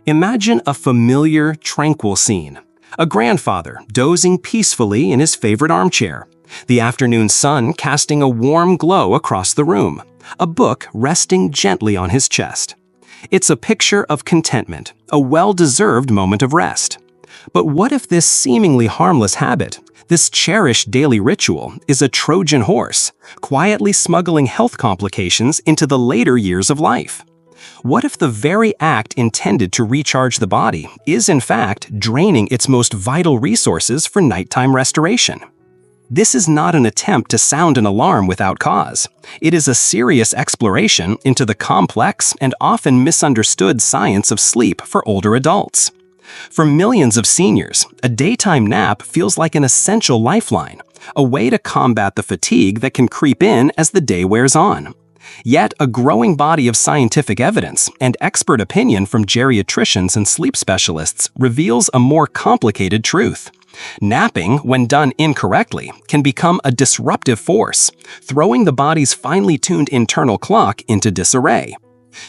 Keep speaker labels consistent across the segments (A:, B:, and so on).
A: Imagine a familiar, tranquil scene. A grandfather dozing peacefully in his favorite armchair, the afternoon sun casting a warm glow across the room, a book resting gently on his chest. It's a picture of contentment, a well-deserved moment of rest. But what if this seemingly harmless habit, this cherished daily ritual, is a Trojan horse, quietly smuggling health complications into the later years of life? What if the very act intended to recharge the body is in fact draining its most vital resources for nighttime restoration? This is not an attempt to sound an alarm without cause. It is a serious exploration into the complex and often misunderstood science of sleep for older adults. For millions of seniors, a daytime nap feels like an essential lifeline, a way to combat the fatigue that can creep in as the day wears on. Yet, a growing body of scientific evidence and expert opinion from geriatricians and sleep specialists reveals a more complicated truth. Napping, when done incorrectly, can become a disruptive force, throwing the body's finely tuned internal clock into disarray.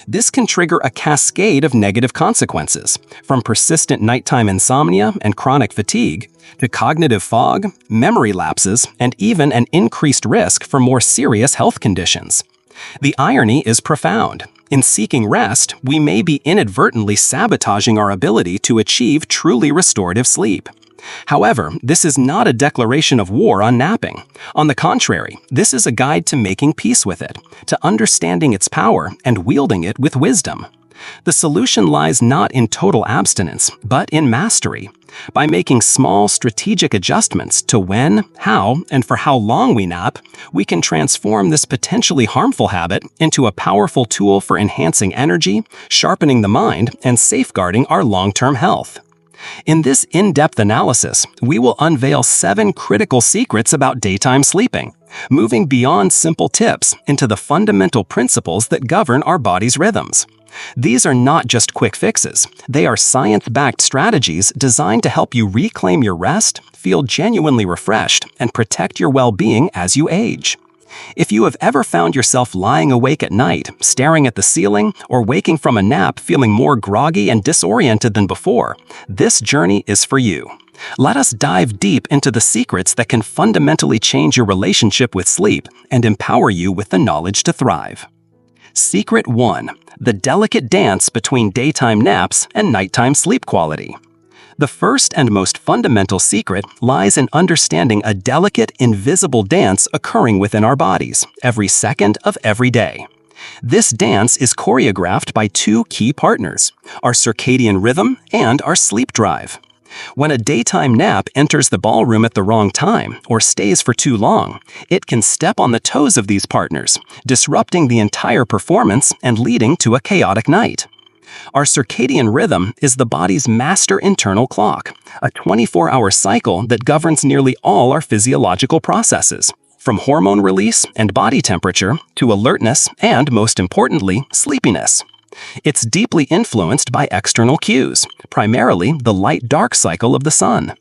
A: This can trigger a cascade of negative consequences, from persistent nighttime insomnia and chronic fatigue, to cognitive fog, memory lapses, and even an increased risk for more serious health conditions. The irony is profound. In seeking rest, we may be inadvertently sabotaging our ability to achieve truly restorative sleep. However, this is not a declaration of war on napping. On the contrary, this is a guide to making peace with it, to understanding its power and wielding it with wisdom. The solution lies not in total abstinence, but in mastery. By making small, strategic adjustments to when, how, and for how long we nap, we can transform this potentially harmful habit into a powerful tool for enhancing energy, sharpening the mind, and safeguarding our long-term health. In this in-depth analysis, we will unveil 7 critical secrets about daytime sleeping, moving beyond simple tips into the fundamental principles that govern our body's rhythms. These are not just quick fixes. They are science-backed strategies designed to help you reclaim your rest, feel genuinely refreshed, and protect your well-being as you age. If you have ever found yourself lying awake at night, staring at the ceiling, or waking from a nap feeling more groggy and disoriented than before, this journey is for you. Let us dive deep into the secrets that can fundamentally change your relationship with sleep and empower you with the knowledge to thrive. Secret 1. The delicate dance between daytime naps and nighttime sleep quality. The first and most fundamental secret lies in understanding a delicate, invisible dance occurring within our bodies every second of every day. This dance is choreographed by 2 key partners, our circadian rhythm and our sleep drive. When a daytime nap enters the ballroom at the wrong time or stays for too long, it can step on the toes of these partners, disrupting the entire performance and leading to a chaotic night. Our circadian rhythm is the body's master internal clock, a 24-hour cycle that governs nearly all our physiological processes, from hormone release and body temperature to alertness and, most importantly, sleepiness. It's deeply influenced by external cues, primarily the light-dark cycle of the sun.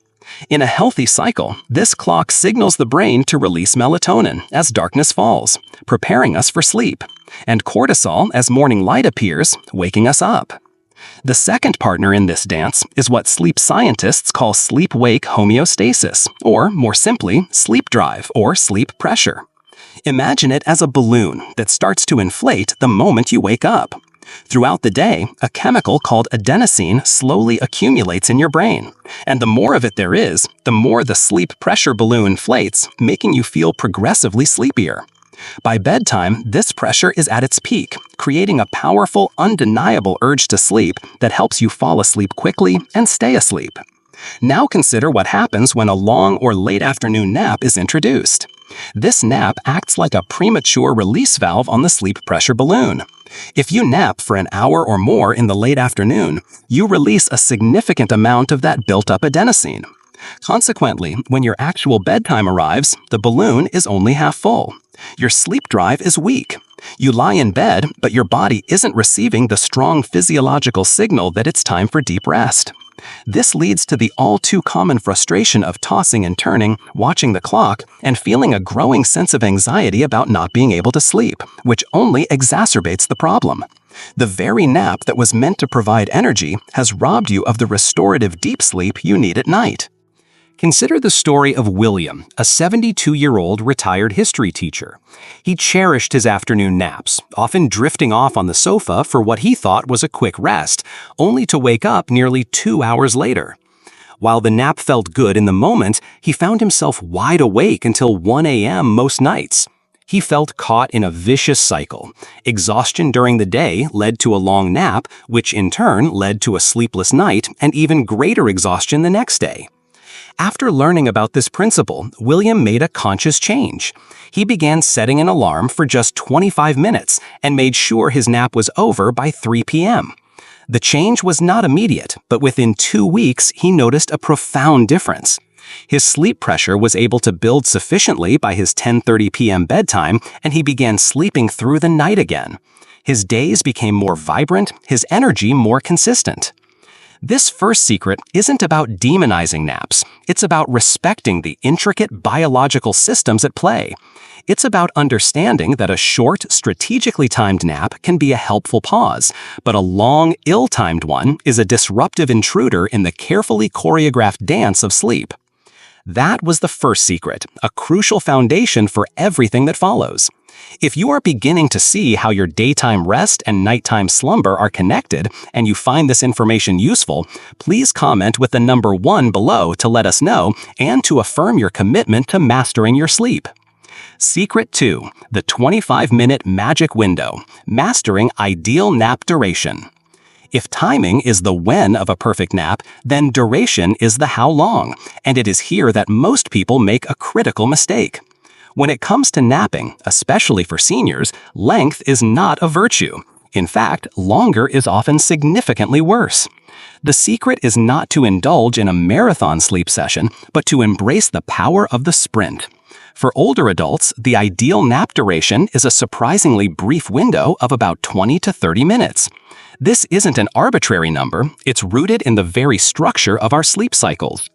A: In a healthy cycle, this clock signals the brain to release melatonin as darkness falls, preparing us for sleep, and cortisol as morning light appears, waking us up. The second partner in this dance is what sleep scientists call sleep-wake homeostasis, or more simply, sleep drive or sleep pressure. Imagine it as a balloon that starts to inflate the moment you wake up. Throughout the day, a chemical called adenosine slowly accumulates in your brain, and the more of it there is, the more the sleep pressure balloon inflates, making you feel progressively sleepier. By bedtime, this pressure is at its peak, creating a powerful, undeniable urge to sleep that helps you fall asleep quickly and stay asleep. Now consider what happens when a long or late afternoon nap is introduced. This nap acts like a premature release valve on the sleep pressure balloon. If you nap for an hour or more in the late afternoon, you release a significant amount of that built-up adenosine. Consequently, when your actual bedtime arrives, the balloon is only half full. Your sleep drive is weak. You lie in bed, but your body isn't receiving the strong physiological signal that it's time for deep rest. This leads to the all-too-common frustration of tossing and turning, watching the clock, and feeling a growing sense of anxiety about not being able to sleep, which only exacerbates the problem. The very nap that was meant to provide energy has robbed you of the restorative deep sleep you need at night. Consider the story of William, a 72-year-old retired history teacher. He cherished his afternoon naps, often drifting off on the sofa for what he thought was a quick rest, only to wake up nearly 2 hours later. While the nap felt good in the moment, he found himself wide awake until 1 a.m. most nights. He felt caught in a vicious cycle. Exhaustion during the day led to a long nap, which in turn led to a sleepless night and even greater exhaustion the next day. After learning about this principle, William made a conscious change. He began setting an alarm for just 25 minutes and made sure his nap was over by 3 p.m. The change was not immediate, but within 2 weeks he noticed a profound difference. His sleep pressure was able to build sufficiently by his 10:30 p.m. bedtime, and he began sleeping through the night again. His days became more vibrant, his energy more consistent. This first secret isn't about demonizing naps. It's about respecting the intricate biological systems at play. It's about understanding that a short, strategically timed nap can be a helpful pause, but a long, ill-timed one is a disruptive intruder in the carefully choreographed dance of sleep. That was the first secret, a crucial foundation for everything that follows. If you are beginning to see how your daytime rest and nighttime slumber are connected, and you find this information useful, please comment with the number 1 below to let us know and to affirm your commitment to mastering your sleep. Secret 2, the 25-minute magic window, mastering ideal nap duration. If timing is the when of a perfect nap, then duration is the how long, and it is here that most people make a critical mistake. When it comes to napping, especially for seniors, length is not a virtue. In fact, longer is often significantly worse. The secret is not to indulge in a marathon sleep session, but to embrace the power of the sprint. For older adults, the ideal nap duration is a surprisingly brief window of about 20 to 30 minutes. This isn't an arbitrary number, it's rooted in the very structure of our sleep cycles.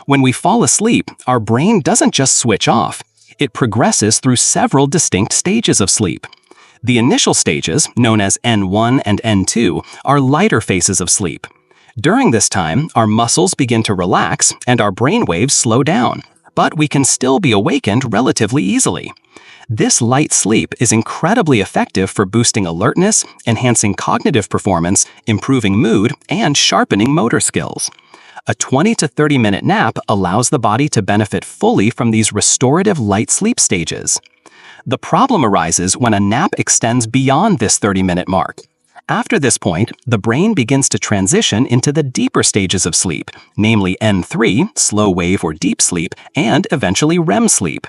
A: When we fall asleep, our brain doesn't just switch off. It progresses through several distinct stages of sleep. The initial stages, known as N1 and N2, are lighter phases of sleep. During this time, our muscles begin to relax and our brain waves slow down, but we can still be awakened relatively easily. This light sleep is incredibly effective for boosting alertness, enhancing cognitive performance, improving mood, and sharpening motor skills. A 20 to 30-minute nap allows the body to benefit fully from these restorative light sleep stages. The problem arises when a nap extends beyond this 30-minute mark. After this point, the brain begins to transition into the deeper stages of sleep, namely N3, slow wave or deep sleep, and eventually REM sleep.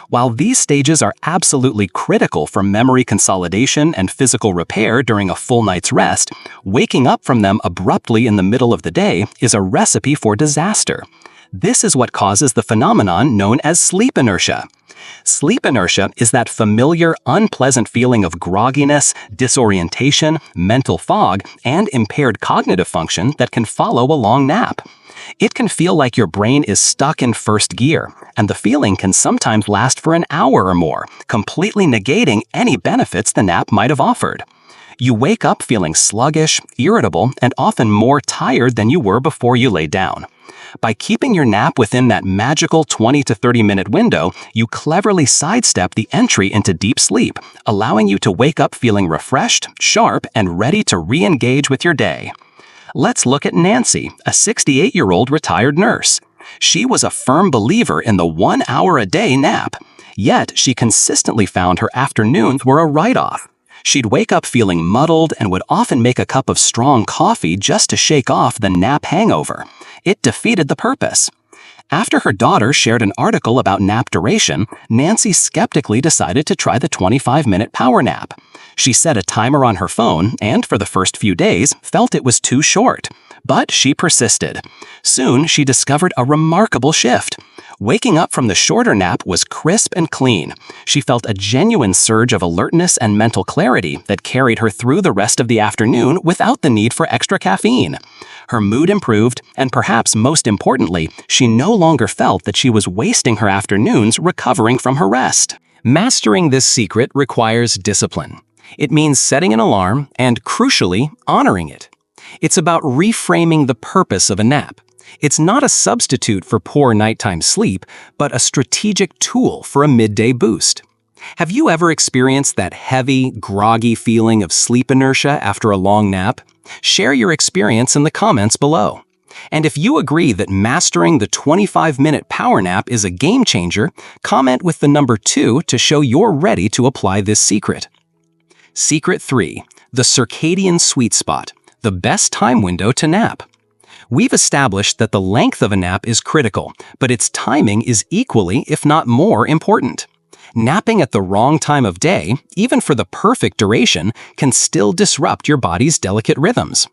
A: While these stages are absolutely critical for memory consolidation and physical repair during a full night's rest, waking up from them abruptly in the middle of the day is a recipe for disaster. This is what causes the phenomenon known as sleep inertia. Sleep inertia is that familiar, unpleasant feeling of grogginess, disorientation, mental fog, and impaired cognitive function that can follow a long nap. It can feel like your brain is stuck in first gear, and the feeling can sometimes last for an hour or more, completely negating any benefits the nap might have offered. You wake up feeling sluggish, irritable, and often more tired than you were before you lay down. By keeping your nap within that magical 20 to 30-minute window, you cleverly sidestep the entry into deep sleep, allowing you to wake up feeling refreshed, sharp, and ready to re-engage with your day. Let's look at Nancy, a 68-year-old retired nurse. She was a firm believer in the 1 hour a day nap, yet she consistently found her afternoons were a write-off. She'd wake up feeling muddled and would often make a cup of strong coffee just to shake off the nap hangover. It defeated the purpose. After her daughter shared an article about nap duration, Nancy skeptically decided to try the 25-minute power nap. She set a timer on her phone and, for the first few days, felt it was too short. But she persisted. Soon, she discovered a remarkable shift. Waking up from the shorter nap was crisp and clean. She felt a genuine surge of alertness and mental clarity that carried her through the rest of the afternoon without the need for extra caffeine. Her mood improved, and perhaps most importantly, she no longer felt that she was wasting her afternoons recovering from her rest. Mastering this secret requires discipline. It means setting an alarm and, crucially, honoring it. It's about reframing the purpose of a nap. It's not a substitute for poor nighttime sleep, but a strategic tool for a midday boost. Have you ever experienced that heavy, groggy feeling of sleep inertia after a long nap? Share your experience in the comments below. And if you agree that mastering the 25-minute power nap is a game changer, comment with the number 2 to show you're ready to apply this secret. Secret 3. The circadian sweet spot, the best time window to nap. We've established that the length of a nap is critical, but its timing is equally, if not more, important. Napping at the wrong time of day, even for the perfect duration, can still disrupt your body's delicate rhythms.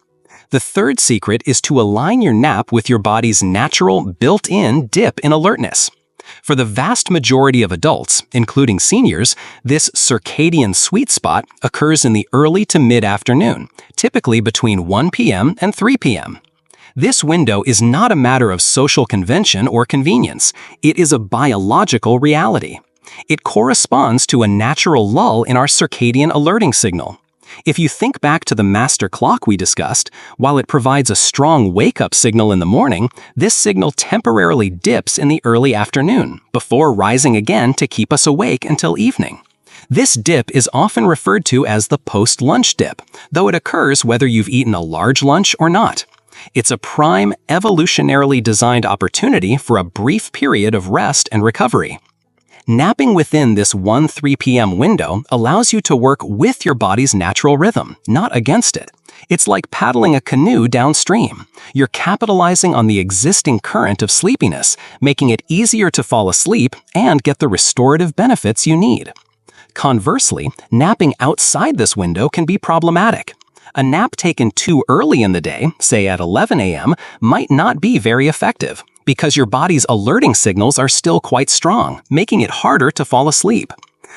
A: The third secret is to align your nap with your body's natural, built-in dip in alertness. For the vast majority of adults, including seniors, this circadian sweet spot occurs in the early to mid-afternoon, typically between 1 p.m. and 3 p.m. This window is not a matter of social convention or convenience. It is a biological reality. It corresponds to a natural lull in our circadian alerting signal. If you think back to the master clock we discussed, while it provides a strong wake-up signal in the morning, this signal temporarily dips in the early afternoon, before rising again to keep us awake until evening. This dip is often referred to as the post-lunch dip, though it occurs whether you've eaten a large lunch or not. It's a prime, evolutionarily designed opportunity for a brief period of rest and recovery. Napping within this 1-3 p.m. window allows you to work with your body's natural rhythm, not against it. It's like paddling a canoe downstream. You're capitalizing on the existing current of sleepiness, making it easier to fall asleep and get the restorative benefits you need. Conversely, napping outside this window can be problematic. A nap taken too early in the day, say at 11 a.m., might not be very effective, because your body's alerting signals are still quite strong, making it harder to fall asleep.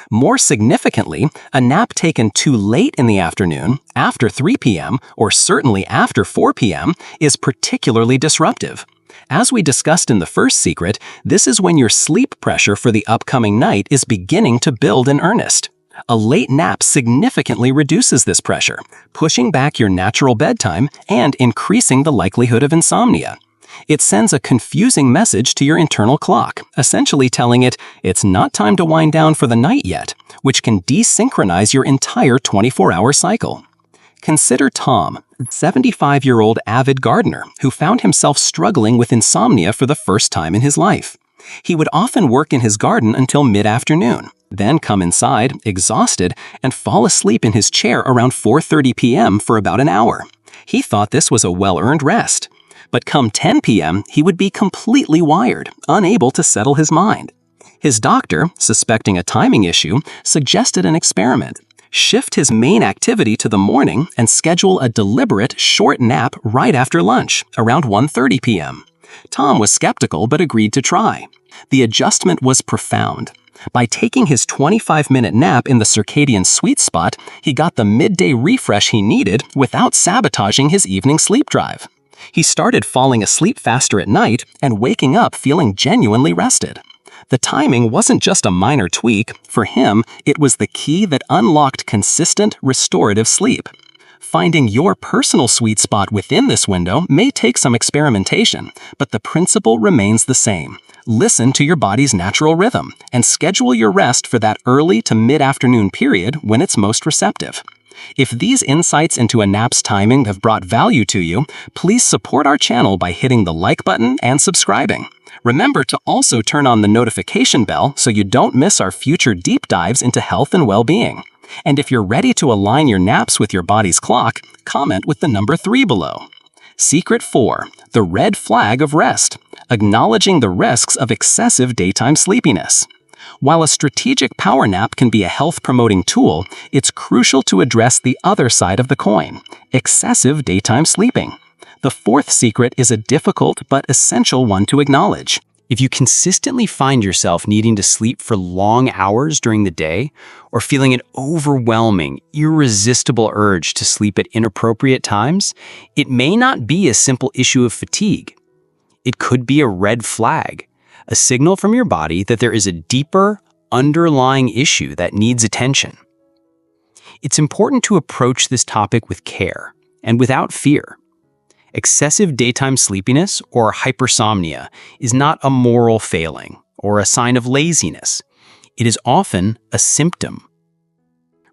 A: More significantly, a nap taken too late in the afternoon, after 3 p.m., or certainly after 4 p.m., is particularly disruptive. As we discussed in the first secret, this is when your sleep pressure for the upcoming night is beginning to build in earnest. A late nap significantly reduces this pressure, pushing back your natural bedtime and increasing the likelihood of insomnia. It sends a confusing message to your internal clock, essentially telling it it's not time to wind down for the night yet, which can desynchronize your entire 24-hour cycle. Consider Tom, a 75-year-old avid gardener who found himself struggling with insomnia for the first time in his life. He would often work in his garden until mid-afternoon, then come inside, exhausted, and fall asleep in his chair around 4:30 p.m. for about an hour. He thought this was a well-earned rest. But come 10 p.m., he would be completely wired, unable to settle his mind. His doctor, suspecting a timing issue, suggested an experiment. Shift his main activity to the morning and schedule a deliberate short nap right after lunch, around 1:30 p.m. Tom was skeptical but agreed to try. The adjustment was profound. By taking his 25-minute nap in the circadian sweet spot, he got the midday refresh he needed without sabotaging his evening sleep drive. He started falling asleep faster at night and waking up feeling genuinely rested. The timing wasn't just a minor tweak. For him, it was the key that unlocked consistent, restorative sleep. Finding your personal sweet spot within this window may take some experimentation, but the principle remains the same. Listen to your body's natural rhythm and schedule your rest for that early to mid-afternoon period when it's most receptive. If these insights into a nap's timing have brought value to you, please support our channel by hitting the like button and subscribing. Remember to also turn on the notification bell so you don't miss our future deep dives into health and well-being. And if you're ready to align your naps with your body's clock, comment with the number 3 below. Secret 4. The red flag of rest. Acknowledging the risks of excessive daytime sleepiness. While a strategic power nap can be a health-promoting tool, it's crucial to address the other side of the coin, excessive daytime sleeping. The fourth secret is a difficult but essential one to acknowledge. If you consistently find yourself needing to sleep for long hours during the day, or feeling an overwhelming, irresistible urge to sleep at inappropriate times, it may not be a simple issue of fatigue. It could be a red flag, a signal from your body that there is a deeper, underlying issue that needs attention.
B: It's important to approach this topic with care and without fear. Excessive daytime sleepiness or hypersomnia is not a moral failing or a sign of laziness. It is often a symptom.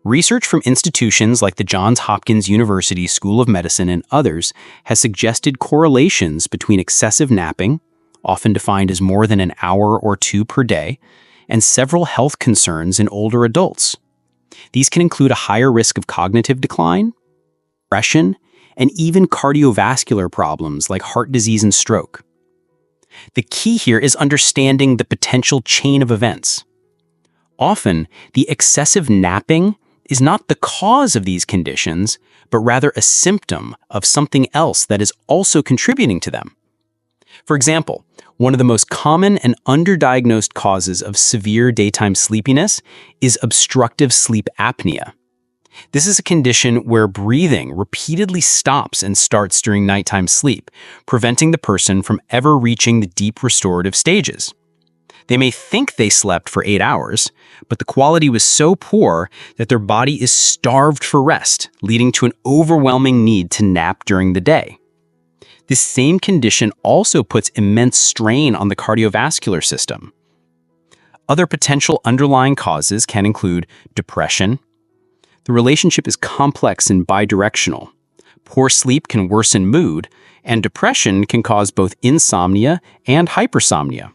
B: Research from institutions like the Johns Hopkins University School of Medicine and others has suggested correlations between excessive napping, often defined as more than an hour or two per day, and several health concerns in older adults. These can include a higher risk of cognitive decline, depression, and even cardiovascular problems like heart disease and stroke. The key here is understanding the potential chain of events. Often, the excessive napping is not the cause of these conditions, but rather a symptom of something else that is also contributing to them. For example, one of the most common and underdiagnosed causes of severe daytime sleepiness is obstructive sleep apnea. This is a condition where breathing repeatedly stops and starts during nighttime sleep, preventing the person from ever reaching the deep restorative stages. They may think they slept for 8 hours, but the quality was so poor that their body is starved for rest, leading to an overwhelming need to nap during the day. This same condition also puts immense strain on the cardiovascular system. Other potential underlying causes can include depression. The relationship is complex and bidirectional. Poor sleep can worsen mood, and depression can cause both insomnia and hypersomnia.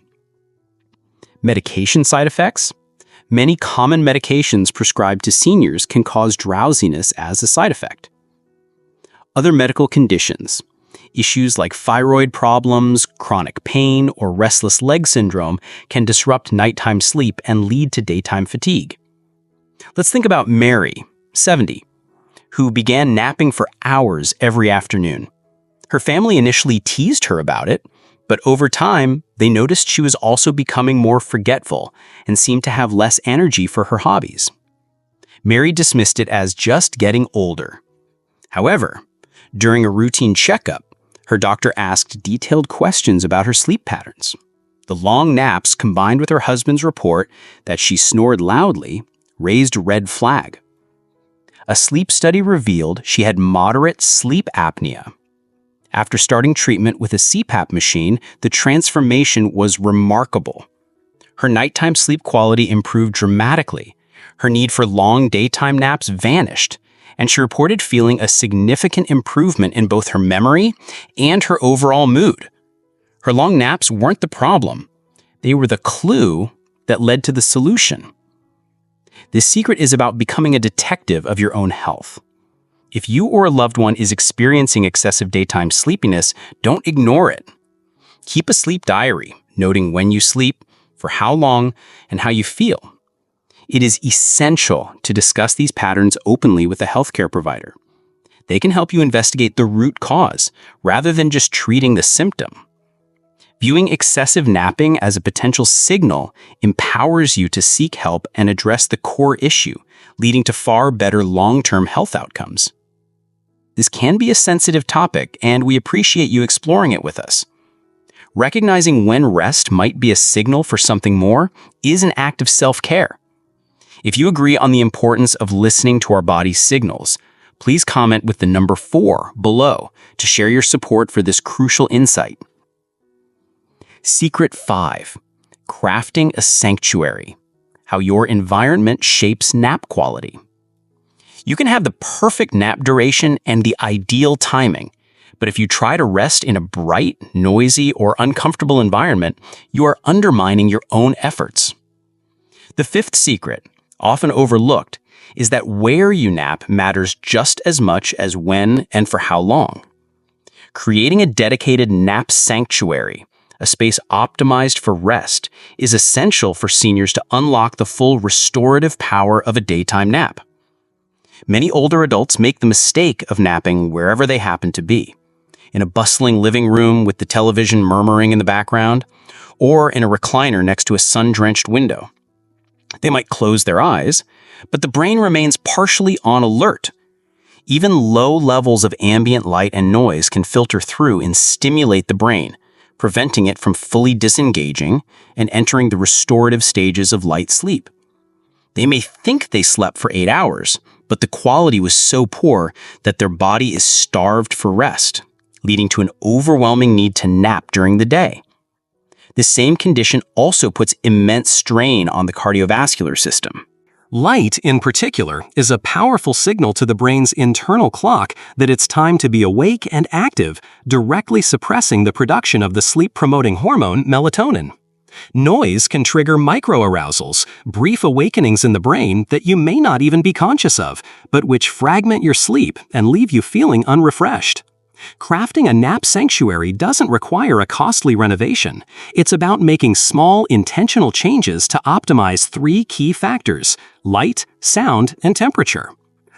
B: Medication side effects. Many common medications prescribed to seniors can cause drowsiness as a side effect. Other medical conditions. Issues like thyroid problems, chronic pain, or restless leg syndrome can disrupt nighttime sleep and lead to daytime fatigue. Let's think about Mary, 70, who began napping for hours every afternoon. Her family initially teased her about it, but over time, they noticed she was also becoming more forgetful and seemed to have less energy for her hobbies. Mary dismissed it as just getting older. However, during a routine checkup, her doctor asked detailed questions about her sleep patterns. The long naps combined with her husband's report that she snored loudly raised a red flag. A sleep study revealed she had moderate sleep apnea. After starting treatment with a CPAP machine, the transformation was remarkable. Her nighttime sleep quality improved dramatically. Her need for long daytime naps vanished, and she reported feeling a significant improvement in both her memory and her overall mood. Her long naps weren't the problem. They were the clue that led to the solution. This secret is about becoming a detective of your own health. If you or a loved one is experiencing excessive daytime sleepiness, don't ignore it. Keep a sleep diary, noting when you sleep, for how long, and how you feel. It is essential to discuss these patterns openly with a healthcare provider. They can help you investigate the root cause, rather than just treating the symptom. Viewing excessive napping as a potential signal empowers you to seek help and address the core issue, leading to far better long-term health outcomes. This can be a sensitive topic, and we appreciate you exploring it with us. Recognizing when rest might be a signal for something more is an act of self-care. If you agree on the importance of listening to our body's signals, please comment with the number 4 below to share your support for this crucial insight. Secret 5. Crafting a sanctuary. How your environment shapes nap quality. You can have the perfect nap duration and the ideal timing, but if you try to rest in a bright, noisy, or uncomfortable environment, you are undermining your own efforts. The 5th secret, often overlooked, is that where you nap matters just as much as when and for how long. Creating a dedicated nap sanctuary, a space optimized for rest, is essential for seniors to unlock the full restorative power of a daytime nap. Many older adults make the mistake of napping wherever they happen to be, in a bustling living room with the television murmuring in the background, or in a recliner next to a sun-drenched window. They might close their eyes, but the brain remains partially on alert. Even low levels of ambient light and noise can filter through and stimulate the brain, preventing it from fully disengaging and entering the restorative stages of light sleep. They may think they slept for 8 hours, but the quality was so poor that their body is starved for rest, leading to an overwhelming need to nap during the day. The same condition also puts immense strain on the cardiovascular system.
A: Light, in particular, is a powerful signal to the brain's internal clock that it's time to be awake and active, directly suppressing the production of the sleep-promoting hormone melatonin. Noise can trigger microarousals, brief awakenings in the brain that you may not even be conscious of, but which fragment your sleep and leave you feeling unrefreshed. Crafting a nap sanctuary doesn't require a costly renovation. It's about making small, intentional changes to optimize 3 key factors: light, sound, and temperature.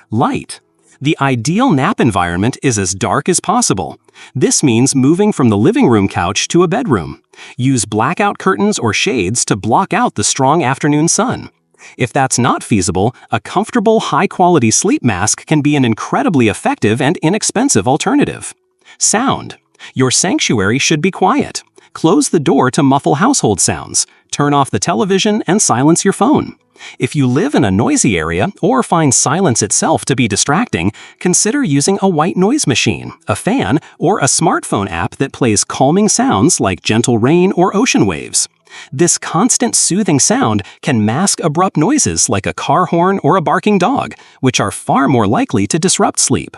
A: Light. The ideal nap environment is as dark as possible. This means moving from the living room couch to a bedroom. Use blackout curtains or shades to block out the strong afternoon sun. If that's not feasible, a comfortable, high-quality sleep mask can be an incredibly effective and inexpensive alternative. Sound. Your sanctuary should be quiet. Close the door to muffle household sounds. Turn off the television and silence your phone. If you live in a noisy area or find silence itself to be distracting, consider using a white noise machine, a fan, or a smartphone app that plays calming sounds like gentle rain or ocean waves. This constant soothing sound can mask abrupt noises like a car horn or a barking dog, which are far more likely to disrupt sleep.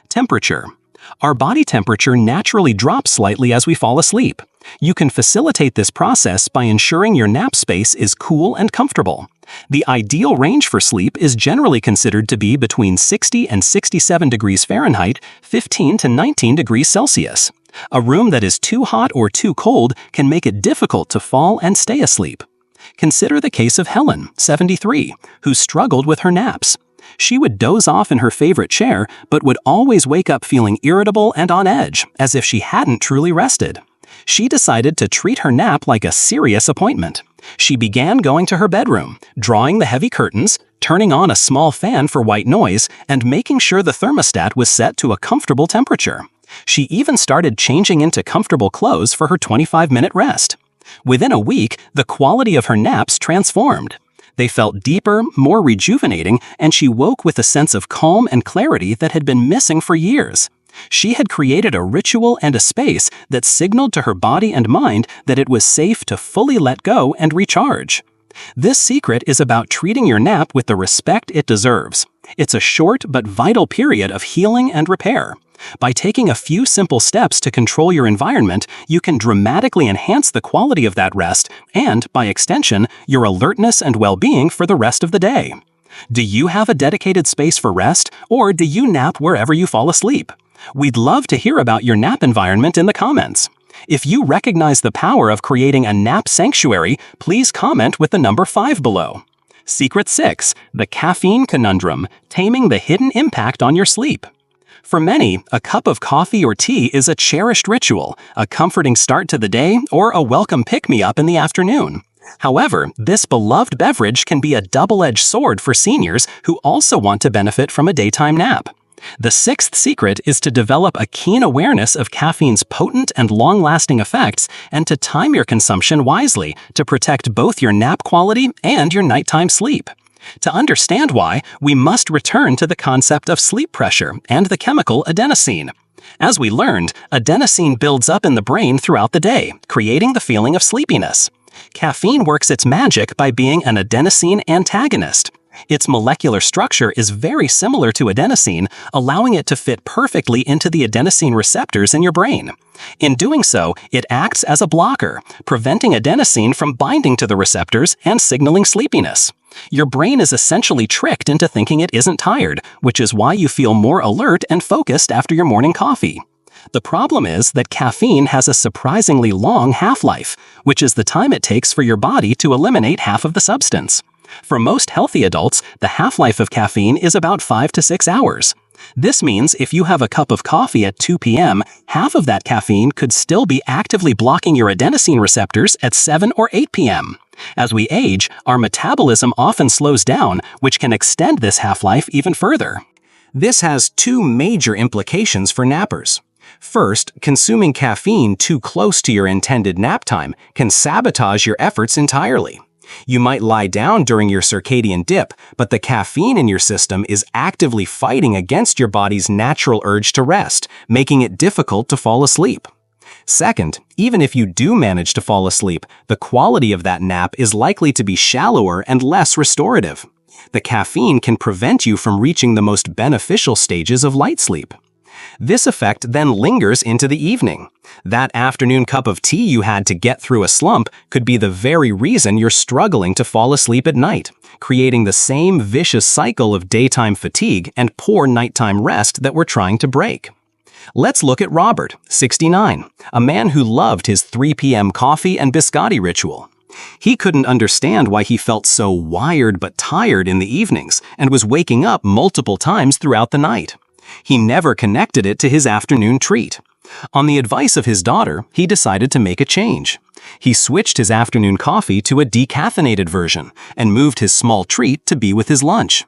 A: Temperature. Our body temperature naturally drops slightly as we fall asleep. You can facilitate this process by ensuring your nap space is cool and comfortable. The ideal range for sleep is generally considered to be between 60 and 67 degrees Fahrenheit, 15 to 19 degrees Celsius. A room that is too hot or too cold can make it difficult to fall and stay asleep. Consider the case of Helen, 73, who struggled with her naps. She would doze off in her favorite chair, but would always wake up feeling irritable and on edge, as if she hadn't truly rested. She decided to treat her nap like a serious appointment. She began going to her bedroom, drawing the heavy curtains, turning on a small fan for white noise, and making sure the thermostat was set to a comfortable temperature. She even started changing into comfortable clothes for her 25-minute rest. Within a week, the quality of her naps transformed. They felt deeper, more rejuvenating, and she woke with a sense of calm and clarity that had been missing for years. She had created a ritual and a space that signaled to her body and mind that it was safe to fully let go and recharge. This secret is about treating your nap with the respect it deserves. It's a short but vital period of healing and repair. By taking a few simple steps to control your environment, you can dramatically enhance the quality of that rest and, by extension, your alertness and well-being for the rest of the day. Do you have a dedicated space for rest, or do you nap wherever you fall asleep? We'd love to hear about your nap environment in the comments. If you recognize the power of creating a nap sanctuary, please comment with the number 5 below. Secret 6. The Caffeine Conundrum: Taming the Hidden Impact on Your Sleep. For many, a cup of coffee or tea is a cherished ritual, a comforting start to the day, or a welcome pick-me-up in the afternoon. However, this beloved beverage can be a double-edged sword for seniors who also want to benefit from a daytime nap. The 6th secret is to develop a keen awareness of caffeine's potent and long-lasting effects and to time your consumption wisely to protect both your nap quality and your nighttime sleep. To understand why, we must return to the concept of sleep pressure and the chemical adenosine. As we learned, adenosine builds up in the brain throughout the day, creating the feeling of sleepiness. Caffeine works its magic by being an adenosine antagonist. Its molecular structure is very similar to adenosine, allowing it to fit perfectly into the adenosine receptors in your brain. In doing so, it acts as a blocker, preventing adenosine from binding to the receptors and signaling sleepiness. Your brain is essentially tricked into thinking it isn't tired, which is why you feel more alert and focused after your morning coffee. The problem is that caffeine has a surprisingly long half-life, which is the time it takes for your body to eliminate half of the substance. For most healthy adults, the half-life of caffeine is about 5 to 6 hours. This means if you have a cup of coffee at 2 p.m., half of that caffeine could still be actively blocking your adenosine receptors at 7 or 8 p.m. As we age, our metabolism often slows down, which can extend this half-life even further. This has 2 major implications for nappers. First, consuming caffeine too close to your intended nap time can sabotage your efforts entirely. You might lie down during your circadian dip, but the caffeine in your system is actively fighting against your body's natural urge to rest, making it difficult to fall asleep. Second, even if you do manage to fall asleep, the quality of that nap is likely to be shallower and less restorative. The caffeine can prevent you from reaching the most beneficial stages of light sleep. This effect then lingers into the evening. That afternoon cup of tea you had to get through a slump could be the very reason you're struggling to fall asleep at night, creating the same vicious cycle of daytime fatigue and poor nighttime rest that we're trying to break. Let's look at Robert, 69, a man who loved his 3 p.m. coffee and biscotti ritual. He couldn't understand why he felt so wired but tired in the evenings and was waking up multiple times throughout the night. He never connected it to his afternoon treat. On the advice of his daughter, he decided to make a change. He switched his afternoon coffee to a decaffeinated version and moved his small treat to be with his lunch.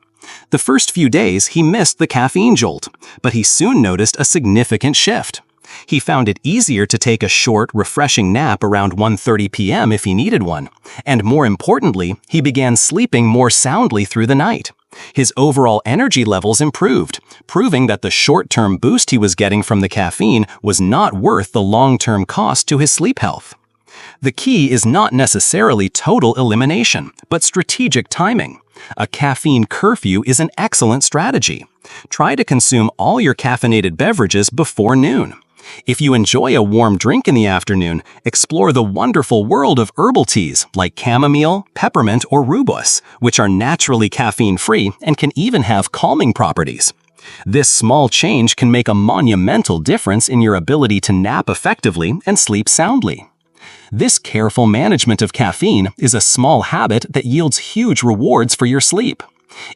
A: The first few days, he missed the caffeine jolt, but he soon noticed a significant shift. He found it easier to take a short, refreshing nap around 1:30 p.m. if he needed one, and more importantly, he began sleeping more soundly through the night. His overall energy levels improved, proving that the short-term boost he was getting from the caffeine was not worth the long-term cost to his sleep health. The key is not necessarily total elimination, but strategic timing. A caffeine curfew is an excellent strategy. Try to consume all your caffeinated beverages before noon. If you enjoy a warm drink in the afternoon, explore the wonderful world of herbal teas like chamomile, peppermint, or rooibos, which are naturally caffeine-free and can even have calming properties. This small change can make a monumental difference in your ability to nap effectively and sleep soundly. This careful management of caffeine is a small habit that yields huge rewards for your sleep.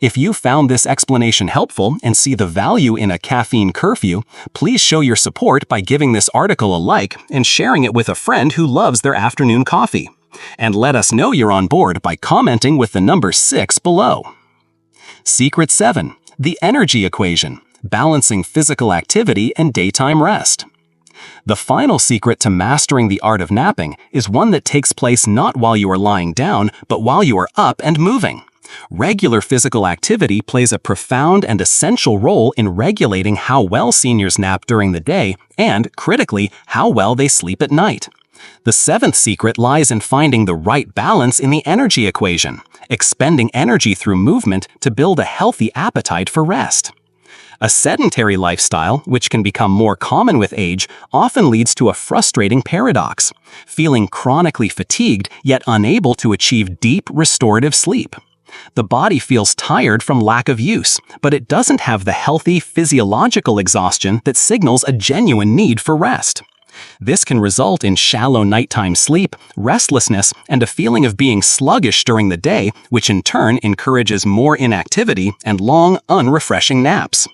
A: If you found this explanation helpful and see the value in a caffeine curfew, please show your support by giving this article a like and sharing it with a friend who loves their afternoon coffee. And let us know you're on board by commenting with the number 6 below. Secret 7. The energy equation: balancing physical activity and daytime rest. The final secret to mastering the art of napping is one that takes place not while you are lying down, but while you are up and moving. Regular physical activity plays a profound and essential role in regulating how well seniors nap during the day and, critically, how well they sleep at night. The 7th secret lies in finding the right balance in the energy equation, expending energy through movement to build a healthy appetite for rest. A sedentary lifestyle, which can become more common with age, often leads to a frustrating paradox: feeling chronically fatigued yet unable to achieve deep, restorative sleep. The body feels tired from lack of use, but it doesn't have the healthy physiological exhaustion that signals a genuine need for rest. This can result in shallow nighttime sleep, restlessness, and a feeling of being sluggish during the day, which in turn encourages more inactivity and long, unrefreshing naps.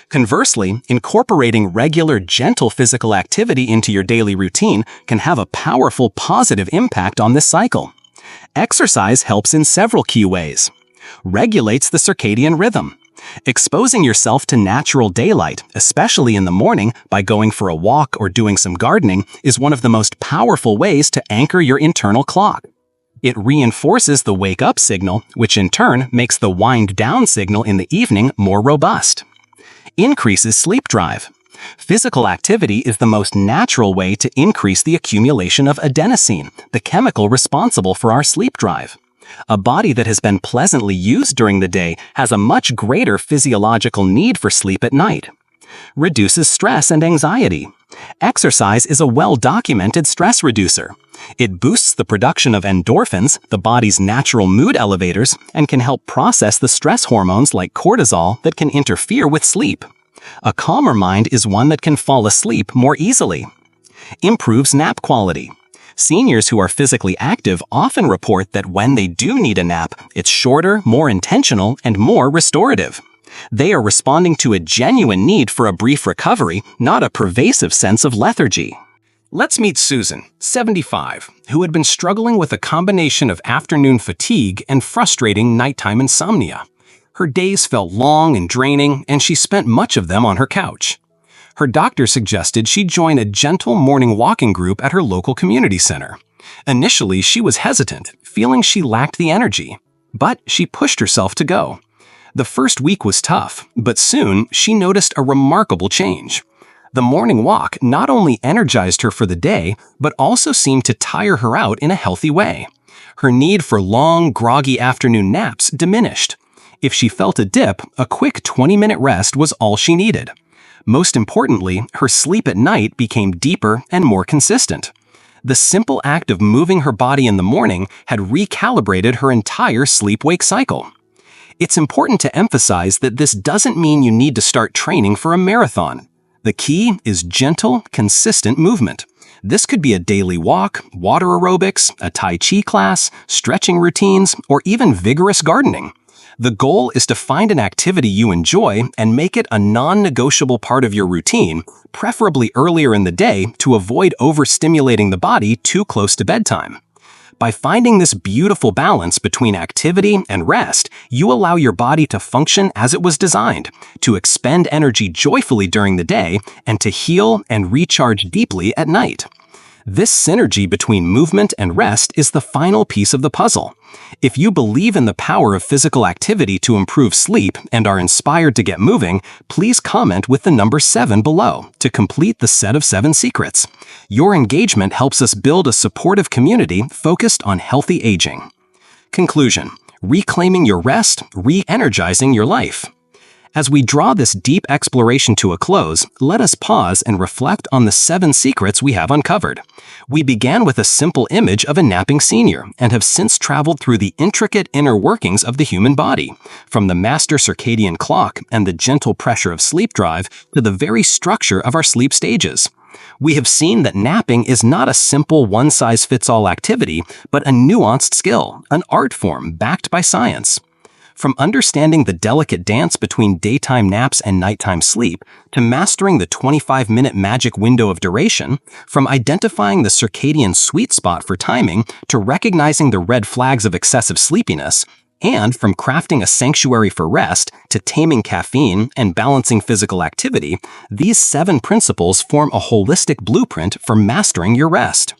A: Conversely, incorporating regular, gentle physical activity into your daily routine can have a powerful positive impact on this cycle. Exercise helps in several key ways. Regulates the circadian rhythm. Exposing yourself to natural daylight, especially in the morning, by going for a walk or doing some gardening, is one of the most powerful ways to anchor your internal clock. It reinforces the wake-up signal, which in turn makes the wind-down signal in the evening more robust. Increases sleep drive. Physical activity is the most natural way to increase the accumulation of adenosine, the chemical responsible for our sleep drive. A body that has been pleasantly used during the day has a much greater physiological need for sleep at night. Reduces stress and anxiety. Exercise is a well-documented stress reducer. It boosts the production of endorphins, the body's natural mood elevators, and can help process the stress hormones like cortisol that can interfere with sleep. A calmer mind is one that can fall asleep more easily. Improves nap quality. Seniors who are physically active often report that when they do need a nap, it's shorter, more intentional, and more restorative. They are responding to a genuine need for a brief recovery, not a pervasive sense of lethargy. Let's meet Susan, 75, who had been struggling with a combination of afternoon fatigue and frustrating nighttime insomnia. Her days felt long and draining, and she spent much of them on her couch. Her doctor suggested she join a gentle morning walking group at her local community center. Initially, she was hesitant, feeling she lacked the energy. But she pushed herself to go. The first week was tough, but soon she noticed a remarkable change. The morning walk not only energized her for the day, but also seemed to tire her out in a healthy way. Her need for long, groggy afternoon naps diminished. If she felt a dip, a quick 20-minute rest was all she needed. Most importantly, her sleep at night became deeper and more consistent. The simple act of moving her body in the morning had recalibrated her entire sleep-wake cycle. It's important to emphasize that this doesn't mean you need to start training for a marathon. The key is gentle, consistent movement. This could be a daily walk, water aerobics, a Tai Chi class, stretching routines, or even vigorous gardening. The goal is to find an activity you enjoy and make it a non-negotiable part of your routine, preferably earlier in the day to avoid overstimulating the body too close to bedtime. By finding this beautiful balance between activity and rest, you allow your body to function as it was designed, to expend energy joyfully during the day, and to heal and recharge deeply at night. This synergy between movement and rest is the final piece of the puzzle. If you believe in the power of physical activity to improve sleep and are inspired to get moving, please comment with the number 7 below to complete the set of 7 secrets. Your engagement helps us build a supportive community focused on healthy aging. Conclusion: reclaiming your rest, re-energizing your life. As we draw this deep exploration to a close, let us pause and reflect on the 7 secrets we have uncovered. We began with a simple image of a napping senior and have since traveled through the intricate inner workings of the human body, from the master circadian clock and the gentle pressure of sleep drive to the very structure of our sleep stages. We have seen that napping is not a simple one-size-fits-all activity, but a nuanced skill, an art form backed by science. From understanding the delicate dance between daytime naps and nighttime sleep, to mastering the 25-minute magic window of duration, from identifying the circadian sweet spot for timing to recognizing the red flags of excessive sleepiness, and from crafting a sanctuary for rest to taming caffeine and balancing physical activity, these 7 principles form a holistic blueprint for mastering your rest.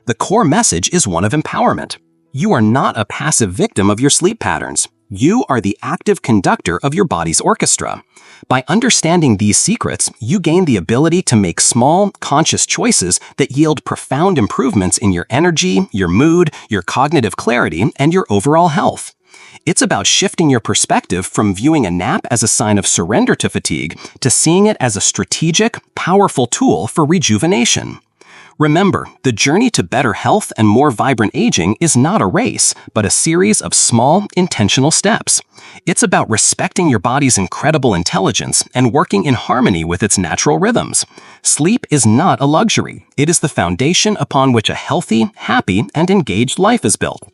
A: The core message is one of empowerment. You are not a passive victim of your sleep patterns. You are the active conductor of your body's orchestra. By understanding these secrets, you gain the ability to make small, conscious choices that yield profound improvements in your energy, your mood, your cognitive clarity, and your overall health. It's about shifting your perspective from viewing a nap as a sign of surrender to fatigue to seeing it as a strategic, powerful tool for rejuvenation. Remember, the journey to better health and more vibrant aging is not a race, but a series of small, intentional steps. It's about respecting your body's incredible intelligence and working in harmony with its natural rhythms. Sleep is not a luxury. It is the foundation upon which a healthy, happy, and engaged life is built.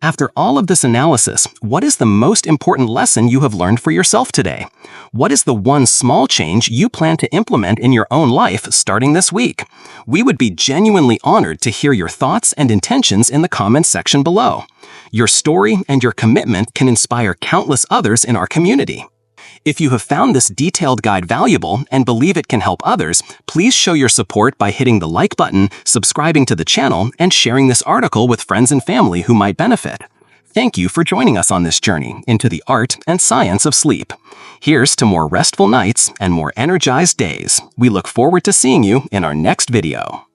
A: After all of this analysis, what is the most important lesson you have learned for yourself today? What is the one small change you plan to implement in your own life starting this week? We would be genuinely honored to hear your thoughts and intentions in the comments section below. Your story and your commitment can inspire countless others in our community. If you have found this detailed guide valuable and believe it can help others, please show your support by hitting the like button, subscribing to the channel, and sharing this article with friends and family who might benefit. Thank you for joining us on this journey into the art and science of sleep. Here's to more restful nights and more energized days. We look forward to seeing you in our next video.